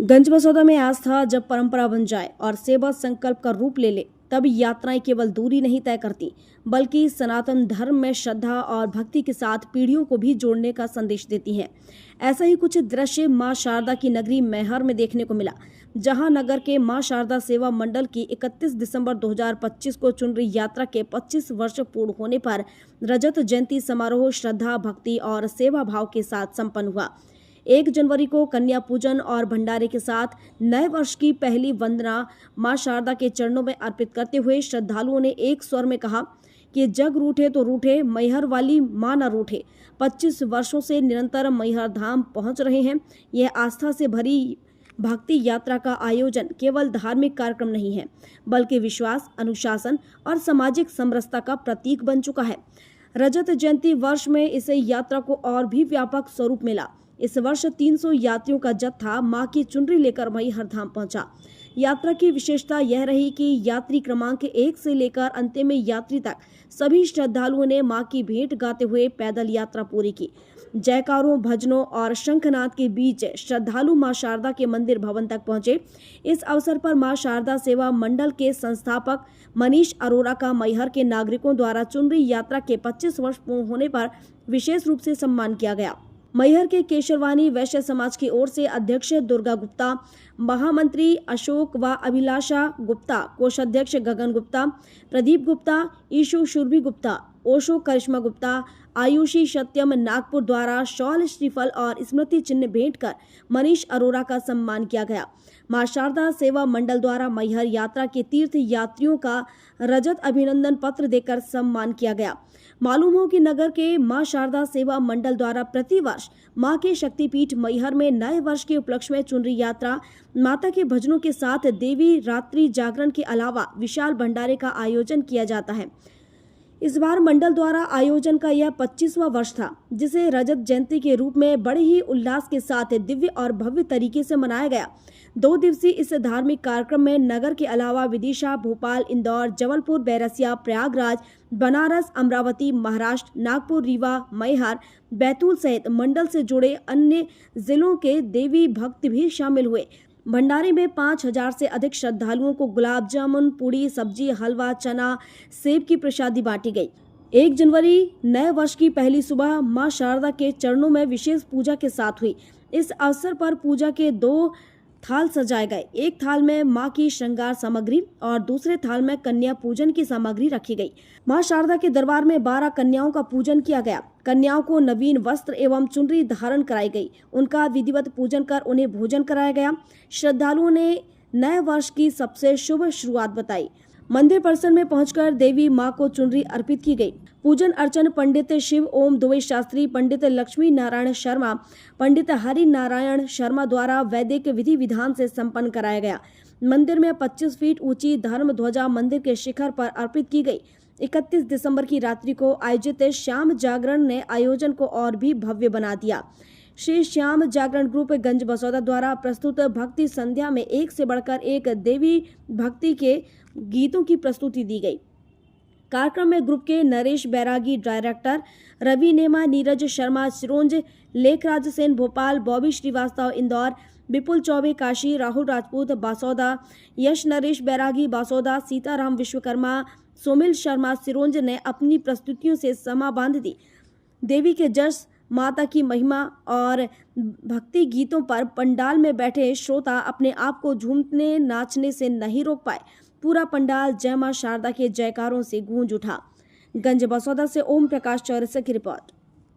गंज बसौदा में आज था जब परंपरा बन जाए और सेवा संकल्प का रूप ले ले, तब यात्राएं केवल दूरी नहीं तय करती बल्कि सनातन धर्म में श्रद्धा और भक्ति के साथ पीढ़ियों को भी जोड़ने का संदेश देती हैं। ऐसा ही कुछ दृश्य मां शारदा की नगरी मैहर में देखने को मिला, जहां नगर के मां शारदा सेवा मंडल की 31 दिसंबर 2025 को चुनरी यात्रा के 25 वर्ष पूर्ण होने पर रजत जयंती समारोह श्रद्धा, भक्ति और सेवा भाव के साथ संपन्न हुआ। 1 जनवरी को कन्या पूजन और भंडारे के साथ नए वर्ष की पहली वंदना मां शारदा के चरणों में अर्पित करते हुए श्रद्धालुओं ने एक स्वर में कहा कि जग रूठे तो रूठे, मैहर वाली मां न रूठे। 25 वर्षों से निरंतर मैहर धाम पहुंच रहे हैं। यह आस्था से भरी भक्ति यात्रा का आयोजन केवल धार्मिक कार्यक्रम नहीं है, बल्कि विश्वास, अनुशासन और सामाजिक समरसता का प्रतीक बन चुका है। रजत जयंती वर्ष में इसे यात्रा को और भी व्यापक स्वरूप मिला। इस वर्ष 300 यात्रियों का जत्था मां की चुनरी लेकर मैहर धाम पहुंचा। यात्रा की विशेषता यह रही कि यात्री क्रमांक 1 से लेकर अंतिम यात्री तक सभी श्रद्धालुओं ने मां की भेंट गाते हुए पैदल यात्रा पूरी की। जयकारों, भजनों और शंखनाद के बीच श्रद्धालु मां शारदा के मंदिर भवन तक पहुंचे। इस अवसर पर मां शारदा सेवा मंडल के संस्थापक मनीष अरोरा का मैहर के नागरिकों द्वारा चुनरी यात्रा के 25 वर्ष पूर्ण होने पर विशेष रूप से सम्मान किया गया। मैहर के केशरवानी वैश्य समाज की ओर से अध्यक्ष दुर्गा गुप्ता, महामंत्री अशोक व अभिलाषा गुप्ता, कोषाध्यक्ष गगन गुप्ता, प्रदीप गुप्ता, ईशु शुरभि गुप्ता, ओशो करिश्मा गुप्ता, आयुषी सत्यम नागपुर द्वारा शॉल, श्रीफल और स्मृति चिन्ह भेंट कर मनीष अरोरा का सम्मान किया गया। मां शारदा सेवा मंडल द्वारा मैहर यात्रा के तीर्थ यात्रियों का रजत अभिनंदन पत्र देकर सम्मान किया गया। मालूम हो कि नगर के मां शारदा सेवा मंडल द्वारा प्रतिवर्ष मां के शक्तिपीठ मैहर में नए वर्ष के उपलक्ष्य में चुनरी यात्रा, माता के भजनों के साथ देवी रात्रि जागरण के अलावा विशाल भंडारे का आयोजन किया जाता है। इस बार मंडल द्वारा आयोजन का यह 25वां वर्ष था, जिसे रजत जयंती के रूप में बड़े ही उल्लास के साथ दिव्य और भव्य तरीके से मनाया गया। 2 दिवसीय इस धार्मिक कार्यक्रम में नगर के अलावा विदिशा, भोपाल, इंदौर, जबलपुर, बैरसिया, प्रयागराज, बनारस, अमरावती, महाराष्ट्र, नागपुर, रीवा, मैहर, बैतूल सहित मंडल से जुड़े अन्य जिलों के देवी भक्त भी शामिल हुए। भंडारे में 5000 से अधिक श्रद्धालुओं को गुलाब जामुन, पूड़ी, सब्जी, हलवा, चना, सेब की प्रसादी बांटी गई। 1 जनवरी नए वर्ष की पहली सुबह मां शारदा के चरणों में विशेष पूजा के साथ हुई। इस अवसर पर पूजा के 2 थाल सजाए गए। एक थाल में मां की श्रृंगार सामग्री और दूसरे थाल में कन्या पूजन की सामग्री रखी गई। मां शारदा के दरबार में 12 कन्याओं का पूजन किया गया। कन्याओं को नवीन वस्त्र एवं चुनरी धारण कराई गई। उनका विधिवत पूजन कर उन्हें भोजन कराया गया। श्रद्धालुओं ने नए वर्ष की सबसे शुभ शुरुआत बताई। मंदिर परिसर में पहुंचकर देवी मां को चुनरी अर्पित की गई। पूजन अर्चन पंडित शिव ओम दुबे शास्त्री, पंडित लक्ष्मी नारायण शर्मा, पंडित हरि नारायण शर्मा द्वारा वैदिक विधि विधान से संपन्न कराया गया। मंदिर में 25 फीट ऊंची धर्म ध्वजा मंदिर के शिखर पर अर्पित की गई। 31 दिसंबर की रात्रि को आयोजित श्याम जागरण ने आयोजन को और भी भव्य बना दिया। श्री श्याम जागरण ग्रुप गंज बसौदा द्वारा प्रस्तुत भक्ति संध्या में एक से बढ़कर एक देवी भक्ति के गीतों की प्रस्तुति दी गई। कार्यक्रम में ग्रुप के नरेश बैरागी डायरेक्टर, रवि नेमा, नीरज शर्मा सिरोंज, लेखराज सेन भोपाल, बॉबी श्रीवास्तव इंदौर, विपुल चौबे काशी, राहुल राजपूत बासौदा, यश नरेश बैरागी बासौदा, सीताराम विश्वकर्मा, सोमिल शर्मा सिरोंज ने अपनी प्रस्तुतियों से समा बांध दी। देवी के जस, माता की महिमा और भक्ति गीतों पर पंडाल में बैठे श्रोता अपने आप को झूमने नाचने से नहीं रोक पाए। पूरा पंडाल जय मां शारदा के जयकारों से गूंज उठा। गंज बसौदा से ओम प्रकाश चौरसिया की रिपोर्ट।